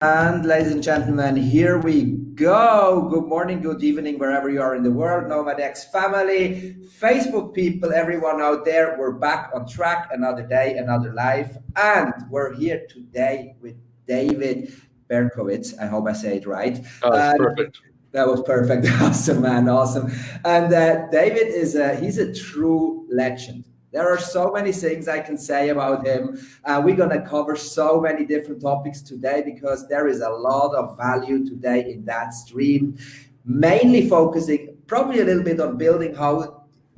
And ladies and gentlemen, here we go. Good morning, good evening, wherever you are in the world. NomadX family, Facebook people, everyone out there. We're back on track. Another day, another life. And we're here today with David Berkowitz. I hope I say it right. Oh, that's perfect. That was perfect. Awesome, man. Awesome. And David he's a true legend. There are so many things I can say about him. We're going to cover so many different topics today because there is a lot of value today in that stream, mainly focusing probably a little bit on building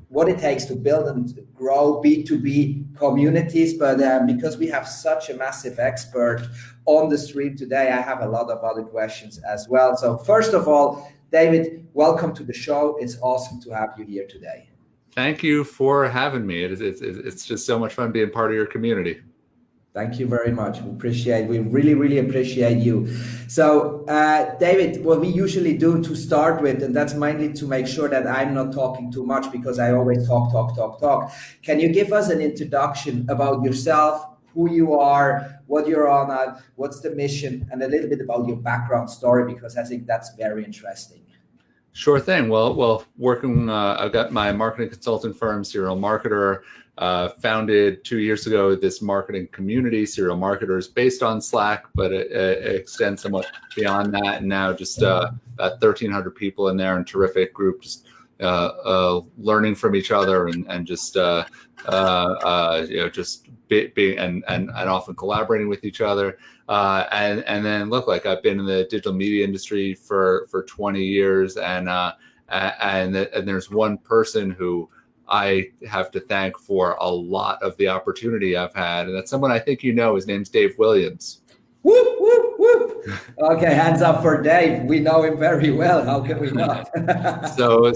what it takes to build and grow B2B communities. But because we have such a massive expert on the stream today, I have a lot of other questions as well. So first of all, David, welcome to the show. It's awesome to have you here today. Thank you for having me. It's just so much fun being part of your community. Thank you very much. We really appreciate you. So David, what we usually do to start with, and that's mainly to make sure that I'm not talking too much because I always talk. Can you give us an introduction about yourself, who you are, what you're on at, what's the mission, and a little bit about your background story, because I think that's very interesting. Sure thing. Well, working, I've got my marketing consulting firm, Serial Marketer, founded 2 years ago, this marketing community, Serial Marketers, based on Slack, but it extends somewhat beyond that. And now just about 1,300 people in there, and terrific group, just learning from each other and just just being and often collaborating with each other. And then look, like I've been in the digital media industry for 20 years, and there's one person who I have to thank for a lot of the opportunity I've had, and that's someone I think you know. His name's Dave Williams. Whoop, whoop, whoop. Okay, hands up for Dave. We know him very well. How can we not?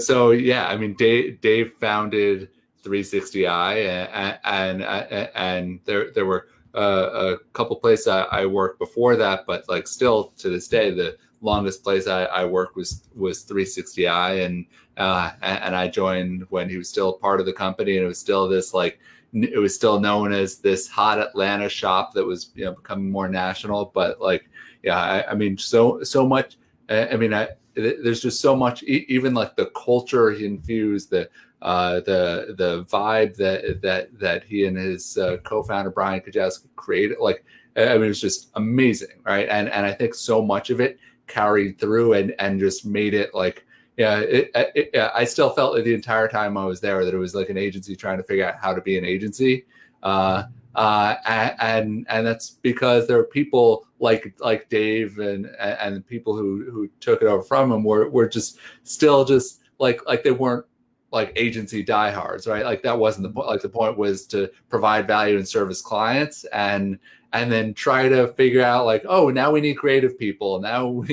So yeah, I mean, Dave founded 360i, and there were a couple places I worked before that, but like still to this day, the longest place I worked was 360i, and I joined when he was still part of the company, and it was still this it was still known as this hot Atlanta shop that was becoming more national. But like, yeah, I mean, so much. I mean, there's just so much, even like the culture he infused, the vibe that he and his co-founder Brian Kajewski created. Like, I mean, it was just amazing, right? And I think so much of it carried through and just made it like, I still felt like the entire time I was there that it was like an agency trying to figure out how to be an agency. And that's because there are people like Dave and people who took it over from him were just still just like they weren't like agency diehards, right? Like that wasn't the point. Like the point was to provide value and service clients, and then try to figure out like, oh, now we need creative people. Now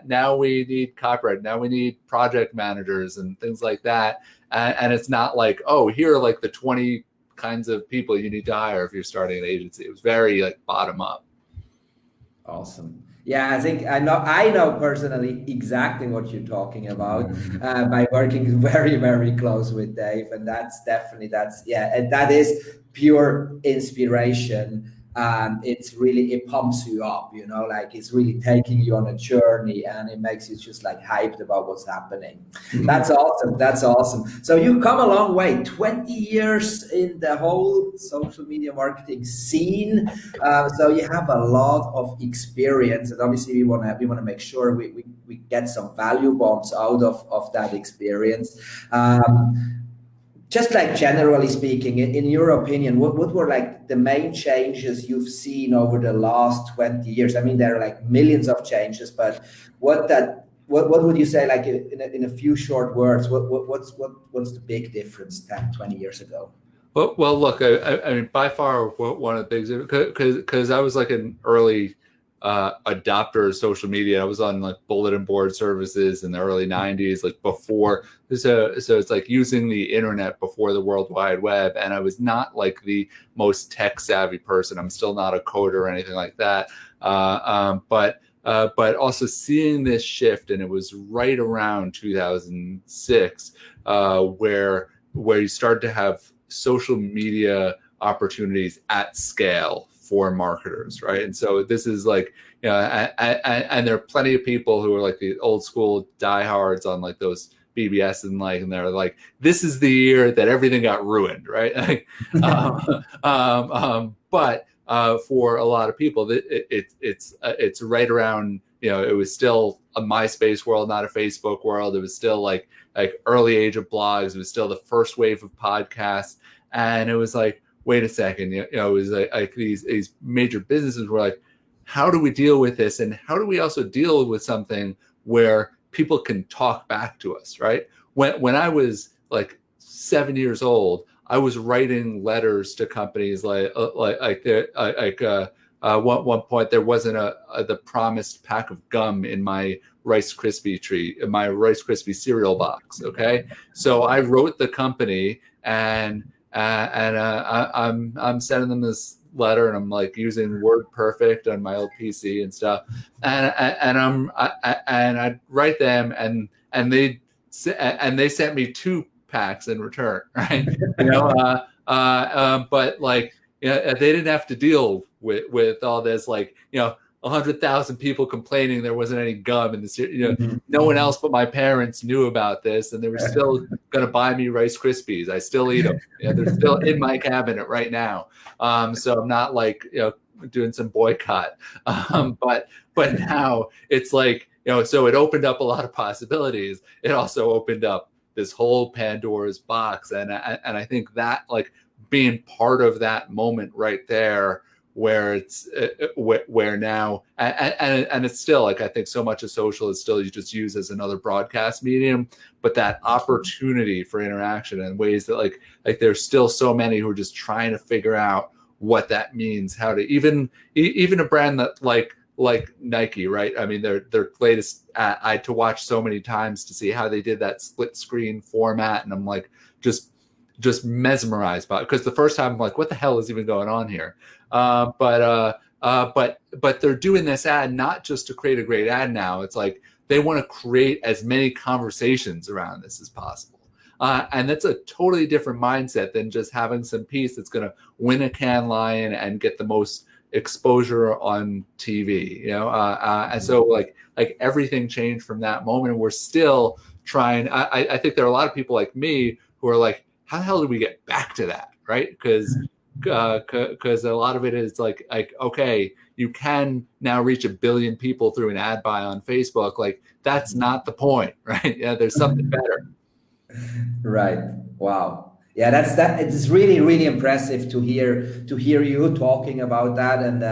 now we need copyright. Now we need project managers and things like that. And it's not like, oh, here are like the 20 kinds of people you need to hire if you're starting an agency. It was very like bottom up. Awesome. Yeah, I think I know personally exactly what you're talking about by working very close with Dave, and and that is pure inspiration. It pumps you up, like it's really taking you on a journey, and it makes you just like hyped about what's happening. That's awesome. So you've come a long way, 20 years in the whole social media marketing scene. So you have a lot of experience, and obviously we want to make sure we get some value bombs out of that experience. Just like generally speaking, in your opinion, what were like the main changes you've seen over the last 20 years? I mean, there are like millions of changes, but what would you say, like in a few short words, what's the big difference 10, 20 years ago? Well, look, I mean, by far one of the things, because I was like an early adopter of social media. I was on like bulletin board services in the early 90s, like before. So it's like using the internet before the World Wide Web. And I was not like the most tech savvy person. I'm still not a coder or anything like that. But also seeing this shift, and it was right around 2006, where you start to have social media opportunities at scale for marketers, right? And so this is like, you know, and there are plenty of people who are like the old school diehards on like those BBS and like, and they're like, this is the year that everything got ruined, right? But for a lot of people, it's right around, you know, it was still a MySpace world, not a Facebook world. It was still like early age of blogs. It was still the first wave of podcasts, and it was like, wait a second, you know, it was like these major businesses were like, how do we deal with this, and how do we also deal with something where people can talk back to us, right? When I was like 7 years old, I was writing letters to companies one point there wasn't the promised pack of gum in my Rice Krispie cereal box. Okay, so I wrote the company, and I'm sending them this letter, and I'm like using WordPerfect on my old PC and stuff, and I write them, and they sent me 2 packs in return, right? You know, but like, you know, they didn't have to deal with all this, like, you know, 100,000 people complaining there wasn't any gum in the, you know, no one else but my parents knew about this, and they were still going to buy me Rice Krispies. I still eat them. You know, they're still in my cabinet right now. So I'm not like, you know, doing some boycott. But now it's like, you know, so it opened up a lot of possibilities. It also opened up this whole Pandora's box, and I think that, like, being part of that moment right there, where it's where now, and it's still like, I think so much of social is still you just use as another broadcast medium, but that opportunity for interaction in ways that like there's still so many who are just trying to figure out what that means, how to even a brand that like Nike, right? I mean, their latest I had to watch so many times to see how they did that split screen format, and I'm like just mesmerized by it, because the first time I'm like, what the hell is even going on here? But they're doing this ad not just to create a great ad now. It's like they want to create as many conversations around this as possible. And that's a totally different mindset than just having some piece that's going to win a Cannes Lion and get the most exposure on TV, you know? And so like everything changed from that moment. And we're still trying. I think there are a lot of people like me who are like, how the hell do we get back to that, right? Because a lot of it is like, okay, you can now reach 1 billion people through an ad buy on Facebook. Like, that's not the point, right? Yeah, there's something better. Right. Wow. Yeah, that. It's really, really impressive to hear you talking about that. And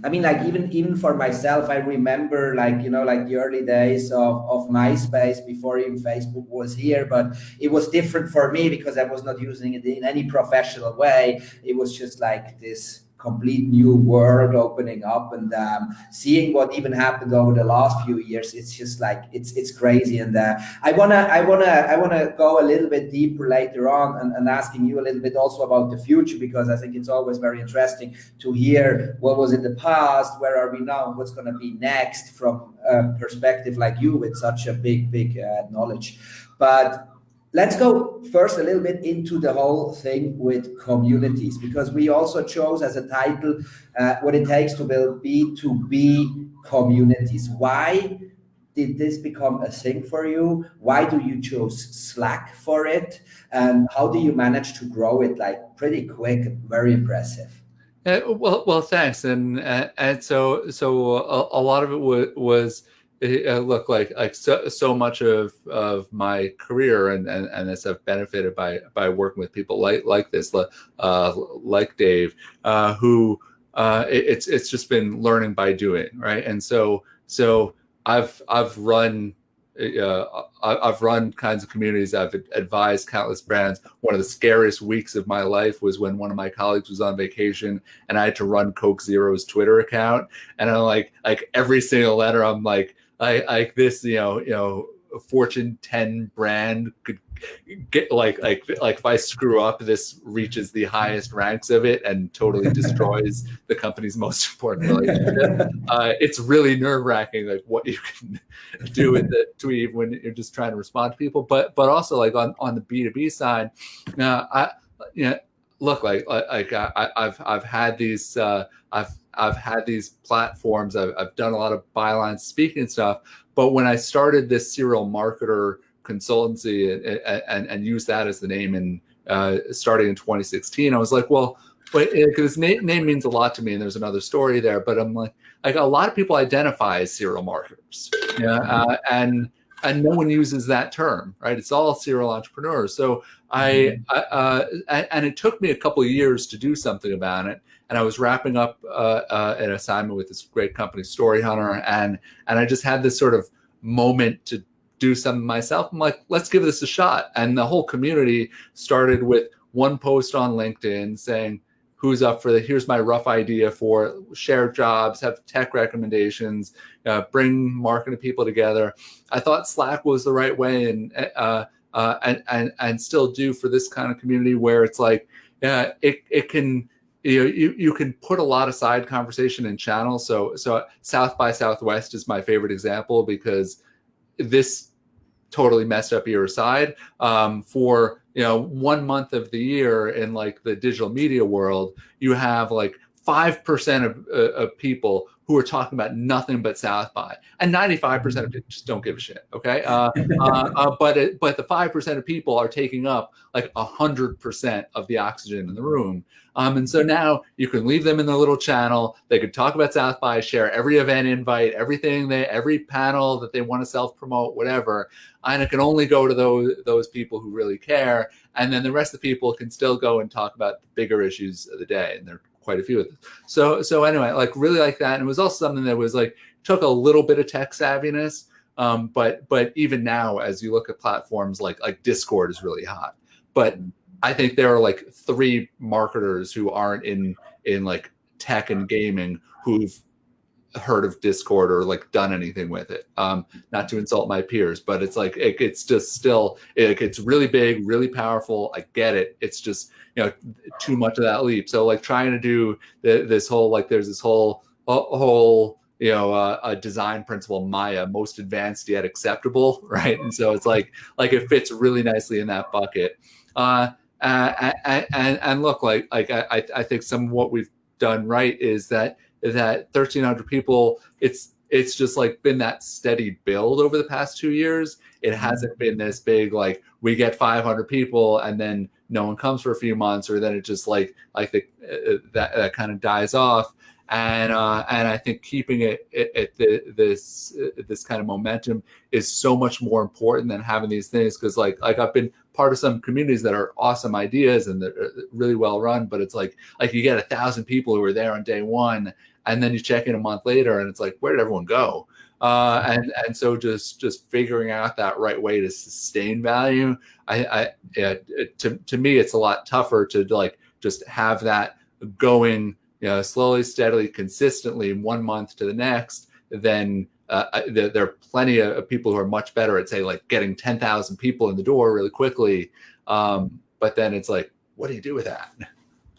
I mean, like, even for myself, I remember, like, you know, like the early days of MySpace before even Facebook was here. But it was different for me because I was not using it in any professional way. It was just like this complete new world opening up, and seeing what even happened over the last few years. It's just like it's crazy. And I wanna go a little bit deeper later on, and asking you a little bit also about the future, because I think it's always very interesting to hear what was in the past, where are we now, what's going to be next, from a perspective like you with such a big knowledge. But let's go first a little bit into the whole thing with communities, because we also chose as a title what it takes to build B2B communities. Why did this become a thing for you? Why do you choose Slack for it? And how do you manage to grow it like pretty quick? Very impressive. Well, thanks. And so a lot of it was look, like so much of my career and as I've benefited by working with people like this, like Dave, who it's just been learning by doing, right? And so I've run kinds of communities. I've advised countless brands. One of the scariest weeks of my life was when one of my colleagues was on vacation and I had to run Coke Zero's Twitter account. And I'm like every single letter, I'm like this, you know, a Fortune 10 brand could get like if I screw up, this reaches the highest ranks of it and totally destroys the company's most important relationship. It's really nerve-wracking, like what you can do with the tweet when you're just trying to respond to people. But also like on the B2B side, look, I've had these I've had these platforms. I've done a lot of byline speaking stuff. But when I started this serial marketer consultancy and used that as the name, and starting in 2016, I was like, well, but because name means a lot to me, and there's another story there. But I'm like a lot of people identify as serial marketers, and no one uses that term, right? It's all serial entrepreneurs. So and it took me a couple of years to do something about it. And I was wrapping up an assignment with this great company, Storyhunter, and I just had this sort of moment to do something myself. I'm like, let's give this a shot. And the whole community started with one post on LinkedIn saying, who's up for here's my rough idea for share jobs, have tech recommendations, bring marketing people together. I thought Slack was the right way, and still do for this kind of community where it's like, it can, you can put a lot of side conversation in channels. So South by Southwest is my favorite example, because this totally messed up your side. For 1 month of the year in like the digital media world, you have like 5% of people who are talking about nothing but South by, and 95% of people just don't give a shit. Okay, but the 5% of people are taking up like 100% of the oxygen in the room. And so now you can leave them in the little channel. They could talk about South by, share every event invite, every panel that they want to self-promote, whatever. And it can only go to those people who really care. And then the rest of the people can still go and talk about the bigger issues of the day. And there are quite a few of them. So anyway, like really like that. And it was also something that was like, took a little bit of tech savviness. But even now, as you look at platforms like Discord is really hot. But I think there are like 3 marketers who aren't in like tech and gaming who've heard of Discord or like done anything with it. Not to insult my peers, but it's like it's just still it's really big, really powerful. I get it. It's just too much of that leap. So like trying to do this whole like there's this whole a design principle, Maya, most advanced yet acceptable, right? And so it's like it fits really nicely in that bucket. And look, I think some of what we've done right is that 1,300 people, it's just like been that steady build over the past 2 years. It hasn't been this big, like we get 500 people and then no one comes for a few months, or then it just that kind of dies off. And I think keeping it at this kind of momentum is so much more important than having these things, because like I've been part of some communities that are awesome ideas and they're really well run, but it's like you get 1,000 people who are there on day one, and then you check in a month later and it's like, where did everyone go? And so just figuring out that right way to sustain value, to me it's a lot tougher to like just have that going slowly, steadily, consistently 1 month to the next. Then there are plenty of people who are much better at, say, like getting 10,000 people in the door really quickly. But then it's like, what do you do with that?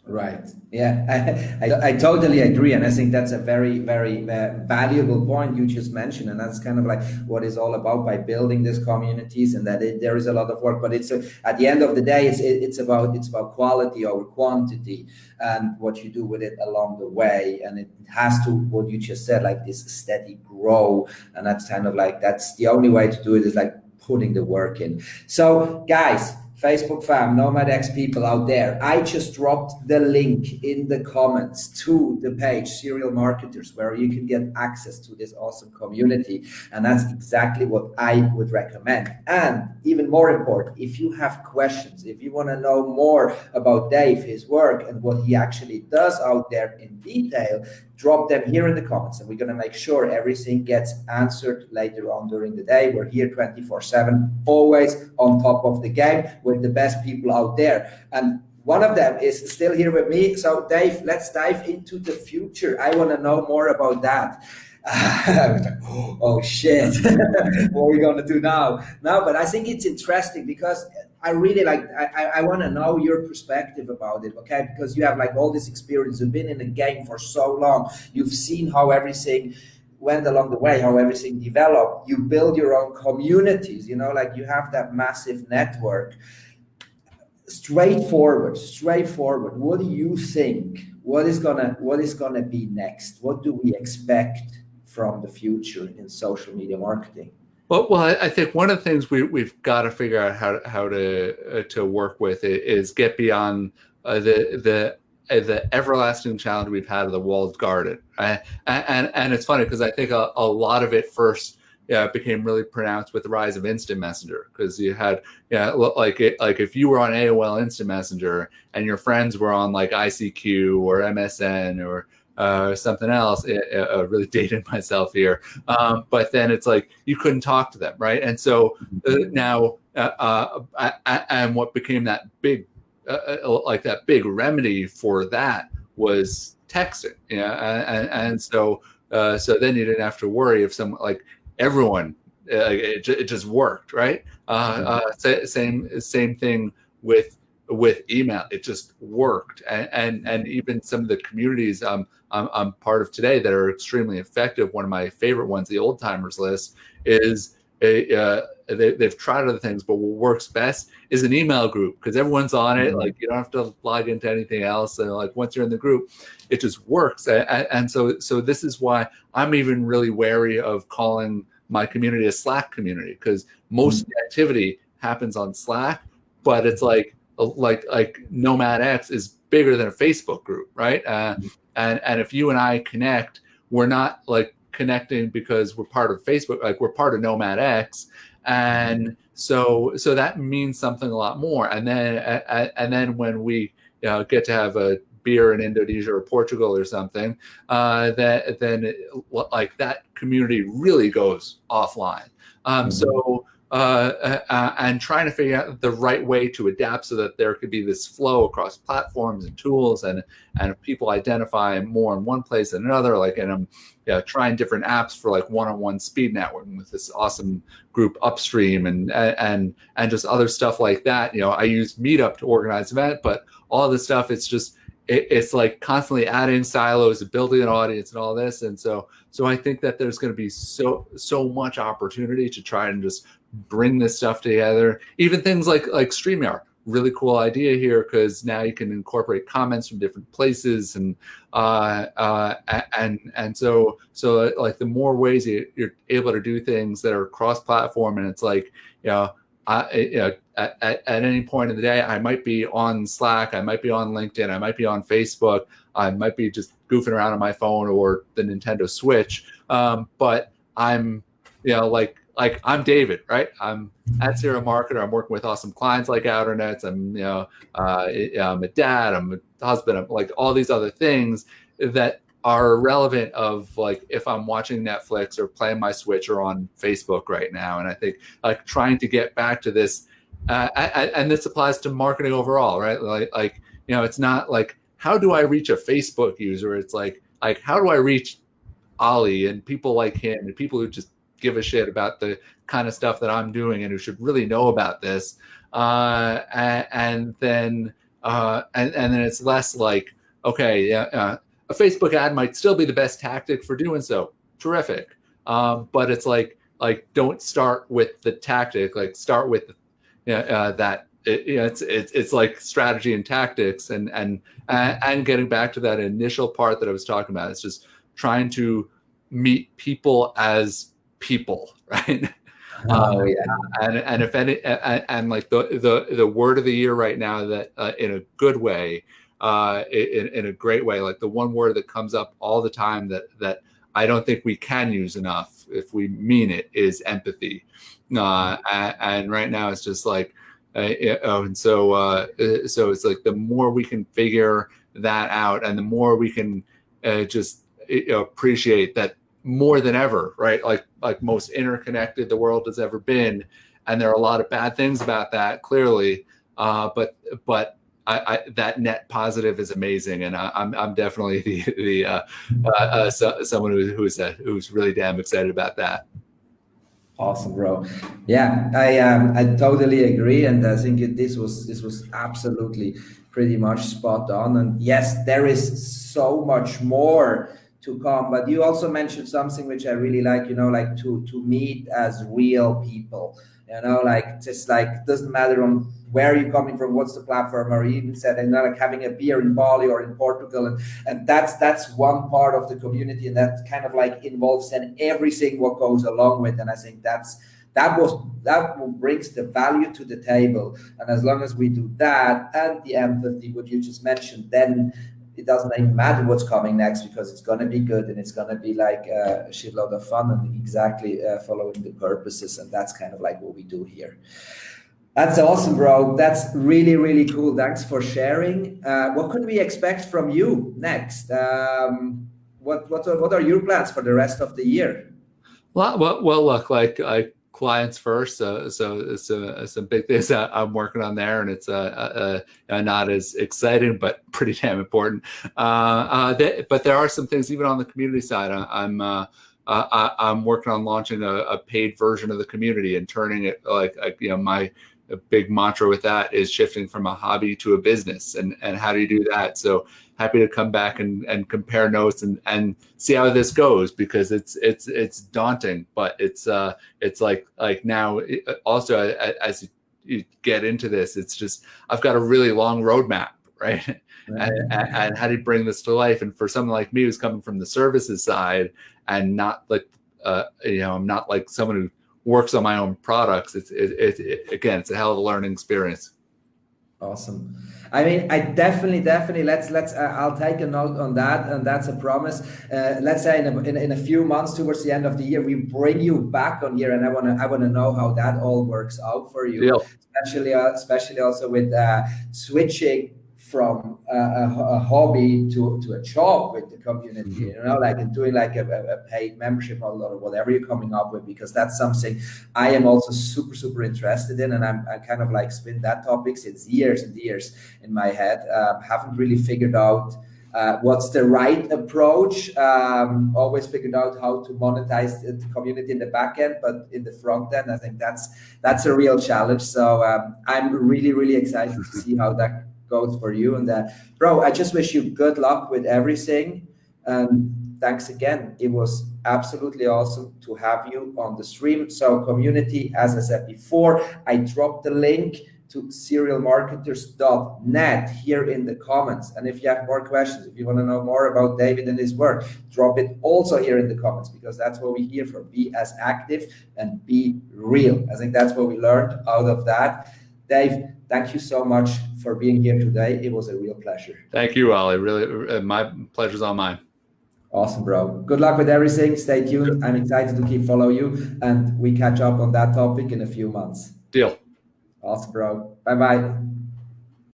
Right. Yeah, I totally agree. And I think that's a very, very valuable point you just mentioned. And that's kind of like what it's all about by building these communities, and that there is a lot of work, but it's at the end of the day, it's about quality over quantity and what you do with it along the way. And it has to, what you just said, like this steady grow. And that's kind of like, that's the only way to do it, is like putting the work in. So guys, Facebook fam, NomadX people out there, I just dropped the link in the comments to the page Serial Marketers, where you can get access to this awesome community. And that's exactly what I would recommend. And even more important, if you have questions, if you want to know more about Dave, his work, and what he actually does out there in detail, drop them here in the comments, and we're going to make sure everything gets answered later on during the day. We're here 24/7, always on top of the game with the best people out there. And one of them is still here with me. So Dave, let's dive into the future. I want to know more about that. Oh shit, what are we going to do now? No, but I think it's interesting because I really I want to know your perspective about it, okay? Because you have like all this experience, you've been in the game for so long, you've seen how everything went along the way, how everything developed. You build your own communities, like you have that massive network. straightforward. What do you think? What is gonna be next? What do we expect from the future in social media marketing? Well, I think one of the things we've got to figure out how to work with it is get beyond the everlasting challenge we've had of the walled garden. And it's funny because I think a lot of it first became really pronounced with the rise of instant messenger, because you had like if you were on AOL Instant Messenger and your friends were on like ICQ or MSN or something else. Really dated myself here, but then it's like you couldn't talk to them, right? And so now, and what became that big, like that big remedy for that was texting, and so then you didn't have to worry if someone like everyone, it just worked, right? Same thing with email. It just worked, and even some of the communities I'm part of today that are extremely effective. One of my favorite ones, the Old Timers list, is they've tried other things, but what works best is an email group, because everyone's on it. Like you don't have to log into anything else. And like once you're in the group, it just works. And so this is why I'm even really wary of calling my community a Slack community, because most of the activity happens on Slack, but it's like NomadX is bigger than a Facebook group, right? And if you and I connect, we're not like connecting because we're part of Facebook, like we're part of NomadX, and so that means something a lot more. And then when we get to have a beer in Indonesia or Portugal or something, then like that community really goes offline. And trying to figure out the right way to adapt so that there could be this flow across platforms and tools, and if people identify more in one place than another, like, and I'm trying different apps for like one-on-one speed networking with this awesome group Upstream, and just other stuff like that. I use Meetup to organize event, but all this stuff, it's like constantly adding silos, building an audience and all this. And so I think that there's going to be so much opportunity to try and just bring this stuff together. Even things like StreamYard, really cool idea here, because now you can incorporate comments from different places, and so like the more ways you're able to do things that are cross-platform, and it's like at any point in the day, I might be on Slack, I might be on LinkedIn, I might be on Facebook, I might be just goofing around on my phone or the Nintendo Switch, but I'm like I'm David, right? I'm at Serial Marketer. I'm working with awesome clients like Outernets. I'm a dad. I'm a husband. I'm like all these other things that are relevant of like if I'm watching Netflix or playing my Switch or on Facebook right now. And I think like trying to get back to this, and this applies to marketing overall, right? Like it's not like how do I reach a Facebook user? It's like how do I reach Ollie and people like him and people who just give a shit about the kind of stuff that I'm doing and who should really know about this, and then it's less like, okay, a Facebook ad might still be the best tactic for doing so. Terrific, but it's like don't start with the tactic. Like start with that. It's like strategy and tactics, and getting back to that initial part that I was talking about. It's just trying to meet people as people, right? And if any, and like the word of the year right now, that in a good way, in a great way, like the one word that comes up all the time that I don't think we can use enough if we mean it is empathy. And right now it's just like, and so it's like the more we can figure that out, and the more we can just appreciate that more than ever, right? Like most interconnected the world has ever been, and there are a lot of bad things about that, clearly. But I that net positive is amazing, and I'm definitely someone who's really damn excited about that. Awesome, bro. Yeah, I totally agree, and I think this was absolutely pretty much spot on. And yes, there is so much more to come. But you also mentioned something which I really like, like to meet as real people, like just like doesn't matter on where you're coming from, what's the platform, or you even said, like having a beer in Bali or in Portugal, and that's one part of the community, and that kind of like involves in everything what goes along with. And I think that brings the value to the table. And as long as we do that and the empathy, what you just mentioned, then it doesn't even matter what's coming next, because it's going to be good and it's going to be like a shitload of fun and exactly following the purposes. And that's kind of like what we do here. That's awesome, bro. That's really, really cool. Thanks for sharing. What could we expect from you next? What are your plans for the rest of the year? Well, look, like clients first. So some big things that I'm working on there, and it's not as exciting, but pretty damn important. But there are some things even on the community side. I'm working on launching a paid version of the community and turning it like my big mantra with that is shifting from a hobby to a business, and how do you do that? So happy to come back and compare notes and see how this goes, because it's daunting, but it's like now also as you get into this, it's just I've got a really long roadmap, right? And how do you bring this to life? And for someone like me who's coming from the services side and not like I'm not like someone who works on my own products, it's a hell of a learning experience. Awesome. I mean, I definitely let's I'll take a note on that, and that's a promise. Let's say in a few months towards the end of the year, we bring you back on here, and I wanna know how that all works out for you. Yeah. Especially also with switching from a hobby to a job with the community, like and doing like a paid membership model or whatever you're coming up with, because that's something I am also super interested in, and I kind of like spin that topic since years and years in my head. Haven't really figured out what's the right approach. Always figured out how to monetize the community in the back end, but in the front end, I think that's a real challenge. So I'm really excited to see how that goes for you. And bro, I just wish you good luck with everything, and thanks again. It was absolutely awesome to have you on the stream. So community, as I said before, I dropped the link to serialmarketers.net here in the comments, and if you have more questions, if you want to know more about David and his work, drop it also here in the comments, because that's what we hear from. Be as active and be real. I think that's what we learned out of that. Dave, thank you so much for being here today. It was a real pleasure. Thank you, Ali. Really, my pleasure's all mine. Awesome, bro. Good luck with everything. Stay tuned. I'm excited to keep following you, and we catch up on that topic in a few months. Deal. Awesome, bro. Bye-bye.